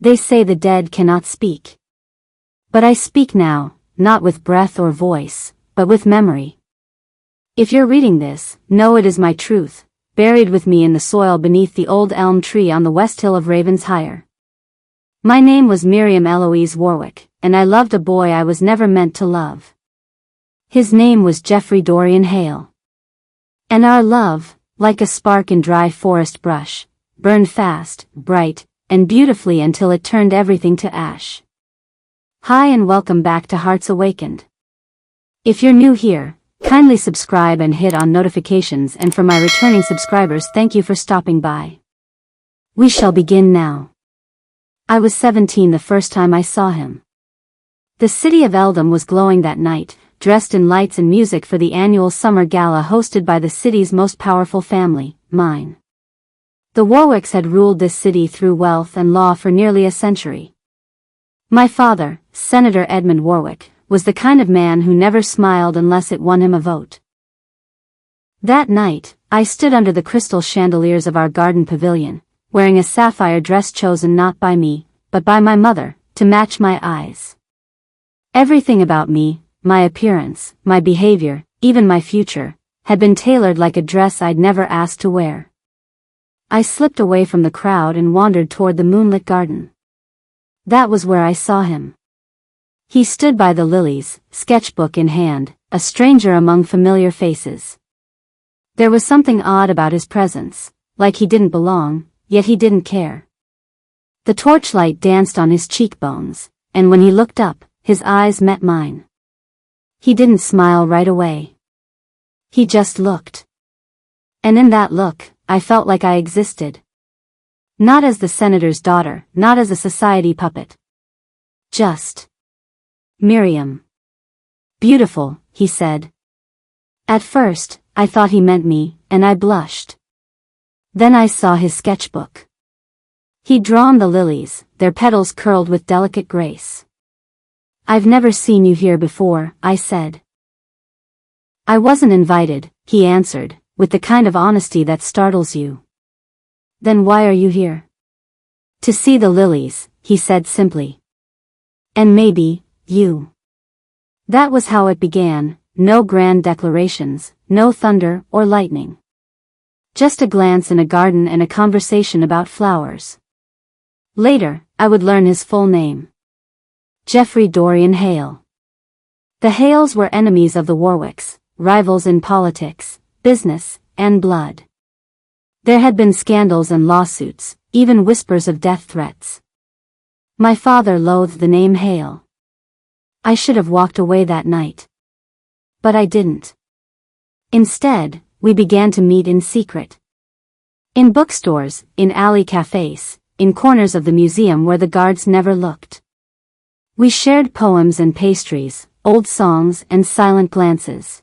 They say the dead cannot speak. But I speak now, not with breath or voice, but with memory. If you're reading this, know it is my truth, buried with me in the soil beneath the old elm tree on the west hill of Ravensshire. My name was Miriam Eloise Warwick, and I loved a boy I was never meant to love. His name was Geoffrey Dorian Hale. And our love, like a spark in dry forest brush, burned fast, bright, and beautifully until it turned everything to ash. Hi and welcome back to Hearts Awakened. If you're new here, kindly subscribe and hit on notifications, and for my returning subscribers, thank you for stopping by. We shall begin now. I was 17 the first time I saw him. The city of Eldham was glowing that night, dressed in lights and music for the annual summer gala hosted by the city's most powerful family, mine. The Warwicks had ruled this city through wealth and law for nearly a century. My father, Senator Edmund Warwick, was the kind of man who never smiled unless it won him a vote. That night, I stood under the crystal chandeliers of our garden pavilion, wearing a sapphire dress chosen not by me, but by my mother, to match my eyes. Everything about me, my appearance, my behavior, even my future, had been tailored like a dress I'd never asked to wear. I slipped away from the crowd and wandered toward the moonlit garden. That was where I saw him. He stood by the lilies, sketchbook in hand, a stranger among familiar faces. There was something odd about his presence, like he didn't belong, yet he didn't care. The torchlight danced on his cheekbones, and when he looked up, his eyes met mine. He didn't smile right away. He just looked. And in that look, I felt like I existed. Not as the senator's daughter, not as a society puppet. Just Miriam. Beautiful, he said. At first, I thought he meant me, and I blushed. Then I saw his sketchbook. He'd drawn the lilies, their petals curled with delicate grace. I've never seen you here before, I said. I wasn't invited, he answered, with the kind of honesty that startles you. Then why are you here? To see the lilies, he said simply. And maybe, you. That was how it began, no grand declarations, no thunder or lightning. Just a glance in a garden and a conversation about flowers. Later, I would learn his full name. Geoffrey Dorian Hale. The Hales were enemies of the Warwicks, rivals in politics, business, and blood. There had been scandals and lawsuits, even whispers of death threats. My father loathed the name Hale. I should have walked away that night. But I didn't. Instead, we began to meet in secret. In bookstores, in alley cafes, in corners of the museum where the guards never looked. We shared poems and pastries, old songs and silent glances.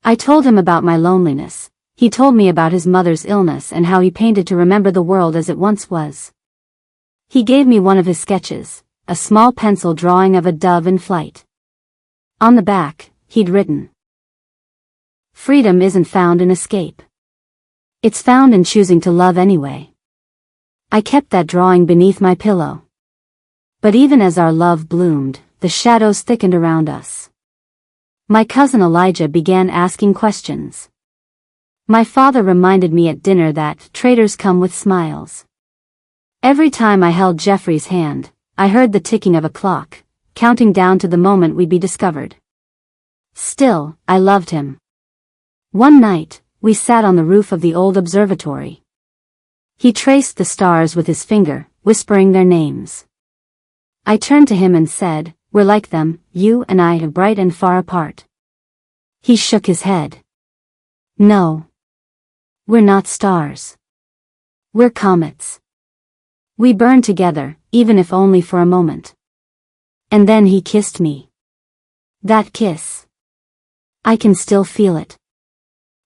I told him about my loneliness. He told me about his mother's illness and how he painted to remember the world as it once was. He gave me one of his sketches, a small pencil drawing of a dove in flight. On the back, he'd written, "Freedom isn't found in escape. It's found in choosing to love anyway." I kept that drawing beneath my pillow. But even as our love bloomed, the shadows thickened around us. My cousin Elijah began asking questions. My father reminded me at dinner that traitors come with smiles. Every time I held Geoffrey's hand, I heard the ticking of a clock, counting down to the moment we'd be discovered. Still, I loved him. One night, we sat on the roof of the old observatory. He traced the stars with his finger, whispering their names. I turned to him and said, "We're like them, you and I, bright and far apart." He shook his head. "No. We're not stars. We're comets. We burn together, even if only for a moment." And then he kissed me. That kiss. I can still feel it.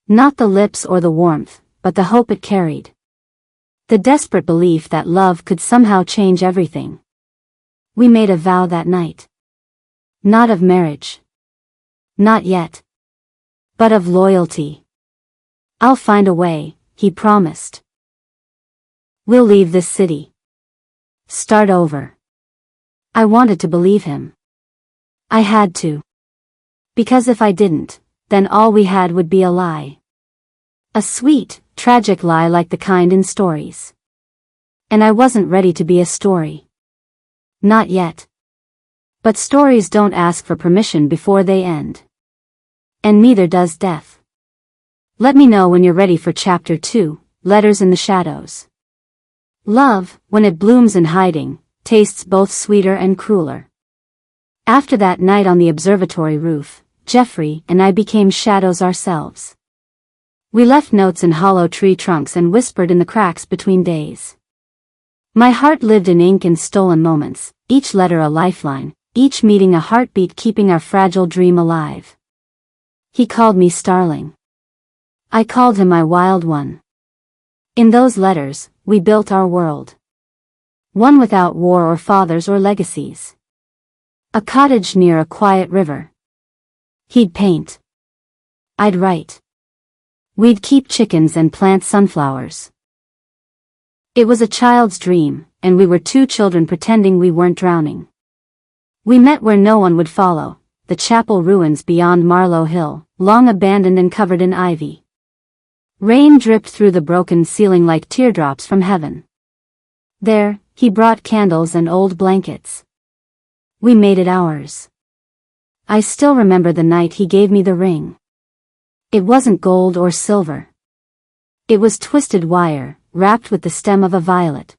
Not the lips or the warmth, but the hope it carried. The desperate belief that love could somehow change everything. We made a vow that night. Not of marriage. Not yet. But of loyalty. "I'll find a way," he promised. "We'll leave this city. Start over. I wanted to believe him. I had to. Because if I didn't, then all we had would be a lie. A sweet, tragic lie like the kind in stories. And I wasn't ready to be a story. Not yet. But stories don't ask for permission before they end. And neither does death. Let me know when you're ready for Chapter 2, Letters in the Shadows. Love, when it blooms in hiding, tastes both sweeter and crueler. After that night on the observatory roof, Jeffrey and I became shadows ourselves. We left notes in hollow tree trunks and whispered in the cracks between days. My heart lived in ink and stolen moments, each letter a lifeline, each meeting a heartbeat keeping our fragile dream alive. He called me Starling. I called him my wild one. In those letters, we built our world. One without war or fathers or legacies. A cottage near a quiet river. He'd paint. I'd write. We'd keep chickens and plant sunflowers. It was a child's dream, and we were two children pretending we weren't drowning. We met where no one would follow, the chapel ruins beyond Marlow Hill, long abandoned and covered in ivy. Rain dripped through the broken ceiling like teardrops from heaven. There, he brought candles and old blankets. We made it ours. I still remember the night he gave me the ring. It wasn't gold or silver. It was twisted wire, wrapped with the stem of a violet.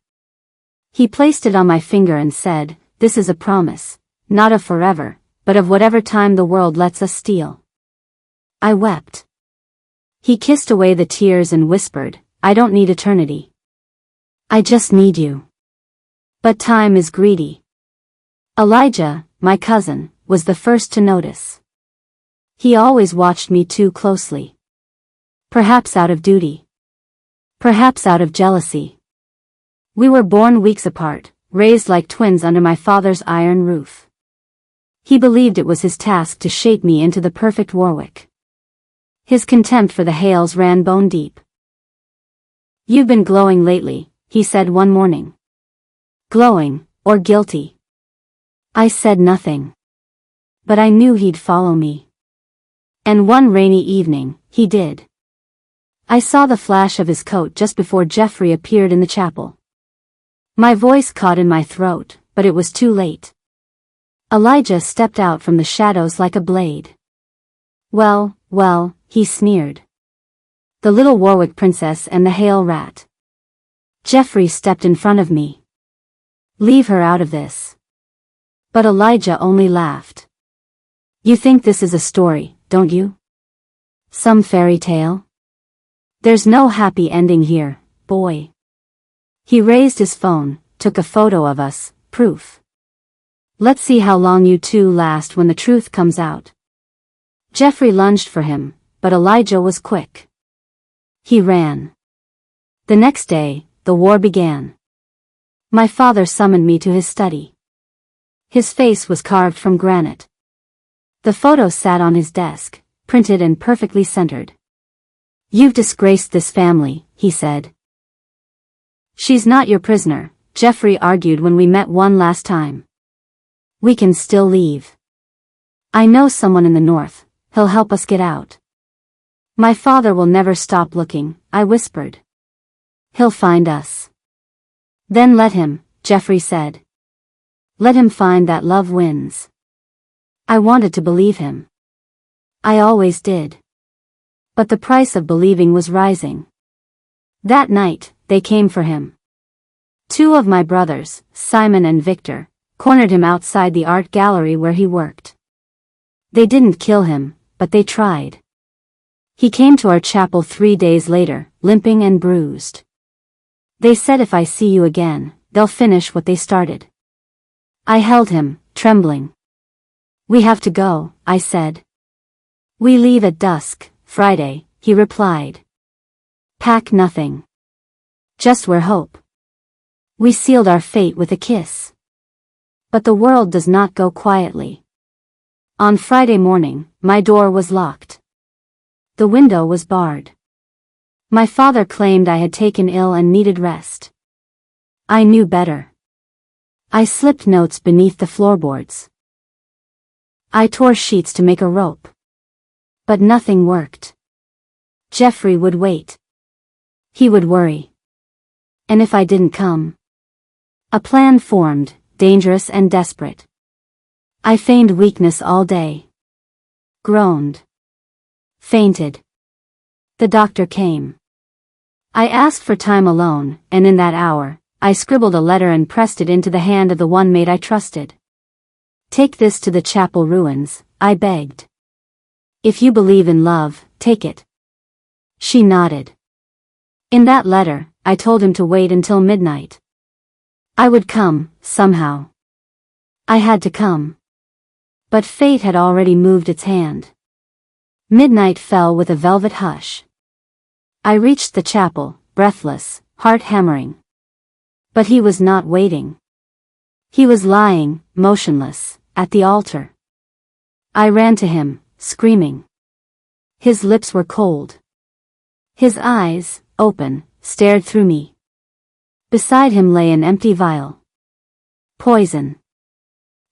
He placed it on my finger and said, "This is a promise, not of forever, but of whatever time the world lets us steal." I wept. He kissed away the tears and whispered, "I don't need eternity. I just need you." But time is greedy. Elijah, my cousin, was the first to notice. He always watched me too closely. Perhaps out of duty. Perhaps out of jealousy. We were born weeks apart, raised like twins under my father's iron roof. He believed it was his task to shape me into the perfect Warwick. His contempt for the Hales ran bone deep. "You've been glowing lately," he said one morning. Glowing, or guilty? I said nothing. But I knew he'd follow me. And one rainy evening, he did. I saw the flash of his coat just before Jeffrey appeared in the chapel. My voice caught in my throat, but it was too late. Elijah stepped out from the shadows like a blade. "Well, well," he sneered. "The little Warwick princess and the Hale rat." Jeffrey stepped in front of me. "Leave her out of this." But Elijah only laughed. "You think this is a story, don't you? Some fairy tale? There's no happy ending here, boy." He raised his phone, took a photo of us, proof. "Let's see how long you two last when the truth comes out." Jeffrey lunged for him, but Elijah was quick. He ran. The next day, the war began. My father summoned me to his study. His face was carved from granite. The photo sat on his desk, printed and perfectly centered. "You've disgraced this family," he said. "She's not your prisoner," Jeffrey argued when we met one last time. "We can still leave. I know someone in the north, he'll help us get out." "My father will never stop looking," I whispered. "He'll find us." "Then let him," Jeffrey said. "Let him find that love wins." I wanted to believe him. I always did. But the price of believing was rising. That night, they came for him. Two of my brothers, Simon and Victor, cornered him outside the art gallery where he worked. They didn't kill him, but they tried. He came to our chapel 3 days later, limping and bruised. They said if I see you again, they'll finish what they started. I held him, trembling. "We have to go," I said. "We leave at dusk, Friday," he replied. "Pack nothing. Just wear hope." We sealed our fate with a kiss. But the world does not go quietly. On Friday morning, my door was locked. The window was barred. My father claimed I had taken ill and needed rest. I knew better. I slipped notes beneath the floorboards. I tore sheets to make a rope. But nothing worked. Jeffrey would wait. He would worry. And if I didn't come? A plan formed, dangerous and desperate. I feigned weakness all day. Groaned. Fainted. The doctor came. I asked for time alone, and in that hour, I scribbled a letter and pressed it into the hand of the one mate I trusted. Take this to the chapel ruins, I begged. If you believe in love, take it. She nodded. In that letter, I told him to wait until midnight. I would come, somehow. I had to come. But fate had already moved its hand. Midnight fell with a velvet hush. I reached the chapel, breathless, heart hammering. But he was not waiting. He was lying, motionless, at the altar. I ran to him, screaming. His lips were cold. His eyes, open, stared through me. Beside him lay an empty vial. Poison.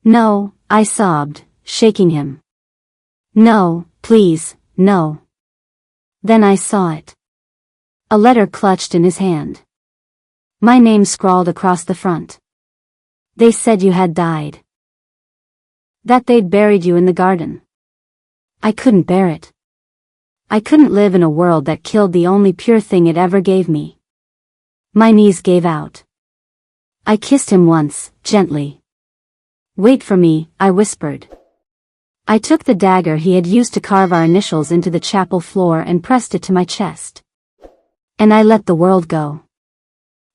No, I sobbed, shaking him. No, please, no. Then I saw it. A letter clutched in his hand. My name scrawled across the front. They said you had died. That they'd buried you in the garden. I couldn't bear it. I couldn't live in a world that killed the only pure thing it ever gave me. My knees gave out. I kissed him once, gently. Wait for me, I whispered. I took the dagger he had used to carve our initials into the chapel floor and pressed it to my chest. And I let the world go.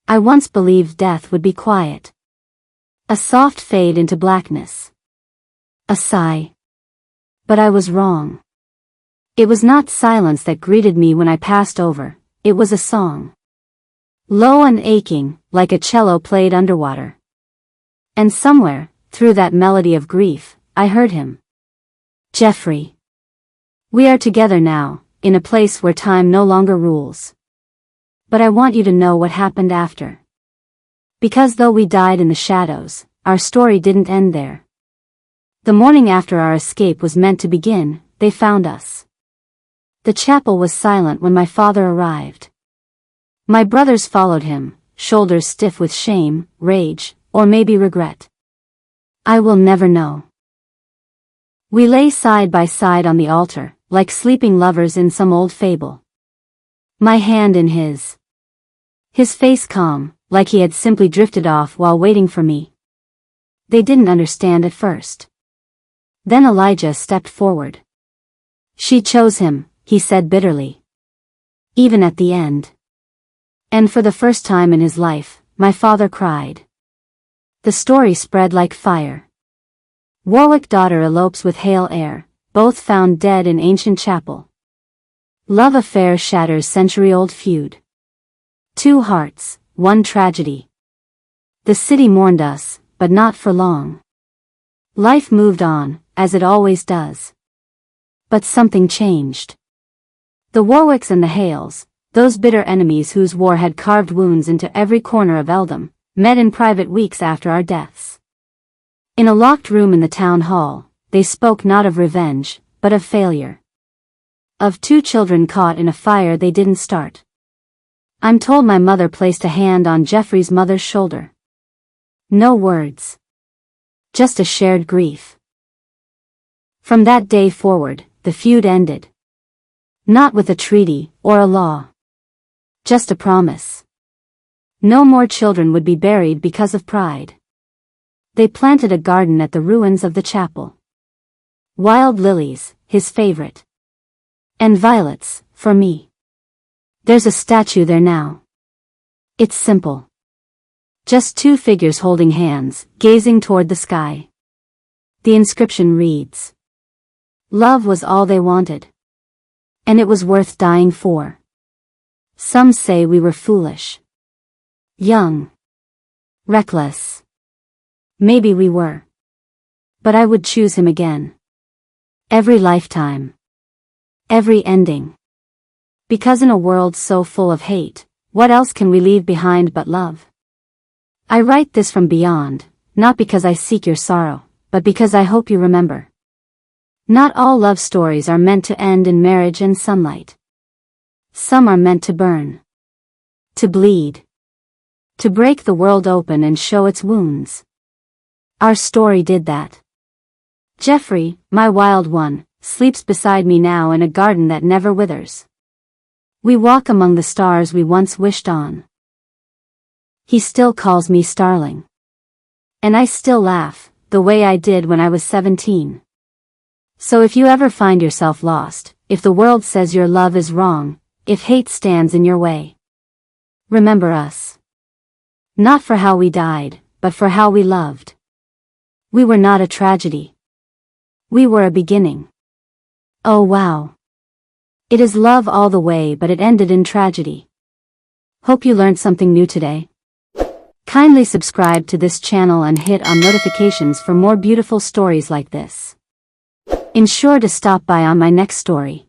I once believed death would be quiet. A soft fade into blackness. A sigh. But I was wrong. It was not silence that greeted me when I passed over, it was a song. Low and aching, like a cello played underwater. And somewhere, through that melody of grief, I heard him. Jeffrey. We are together now, in a place where time no longer rules. But I want you to know what happened after. Because though we died in the shadows, our story didn't end there. The morning after our escape was meant to begin, they found us. The chapel was silent when my father arrived. My brothers followed him, shoulders stiff with shame, rage, or maybe regret. I will never know. We lay side by side on the altar, like sleeping lovers in some old fable. My hand in his. His face calm, like he had simply drifted off while waiting for me. They didn't understand at first. Then Elijah stepped forward. She chose him, he said bitterly. Even at the end. And for the first time in his life, my father cried. The story spread like fire. Warwick daughter elopes with hale heir, both found dead in ancient chapel. Love affair shatters century-old feud. Two hearts, one tragedy. The city mourned us, but not for long. Life moved on, as it always does. But something changed. The Warwicks and the Hales, those bitter enemies whose war had carved wounds into every corner of Eldom, met in private weeks after our deaths. In a locked room in the town hall, they spoke not of revenge, but of failure. Of two children caught in a fire they didn't start. I'm told my mother placed a hand on Jeffrey's mother's shoulder. No words. Just a shared grief. From that day forward, the feud ended. Not with a treaty, or a law. Just a promise. No more children would be buried because of pride. They planted a garden at the ruins of the chapel. Wild lilies, his favorite. And violets, for me. There's a statue there now. It's simple. Just two figures holding hands, gazing toward the sky. The inscription reads, Love was all they wanted. And it was worth dying for. Some say we were foolish. Young. Reckless. Maybe we were. But I would choose him again. Every lifetime. Every ending. Because in a world so full of hate, what else can we leave behind but love? I write this from beyond, not because I seek your sorrow, but because I hope you remember. Not all love stories are meant to end in marriage and sunlight. Some are meant to burn. To bleed. To break the world open and show its wounds. Our story did that. Jeffrey, my wild one, sleeps beside me now in a garden that never withers. We walk among the stars we once wished on. He still calls me starling. And I still laugh, the way I did when I was 17. So if you ever find yourself lost, if the world says your love is wrong, if hate stands in your way, remember us. Not for how we died, but for how we loved. We were not a tragedy. We were a beginning. Oh wow. It is love all the way, but it ended in tragedy. Hope you learned something new today. Kindly subscribe to this channel and hit on notifications for more beautiful stories like this. Ensure to stop by on my next story.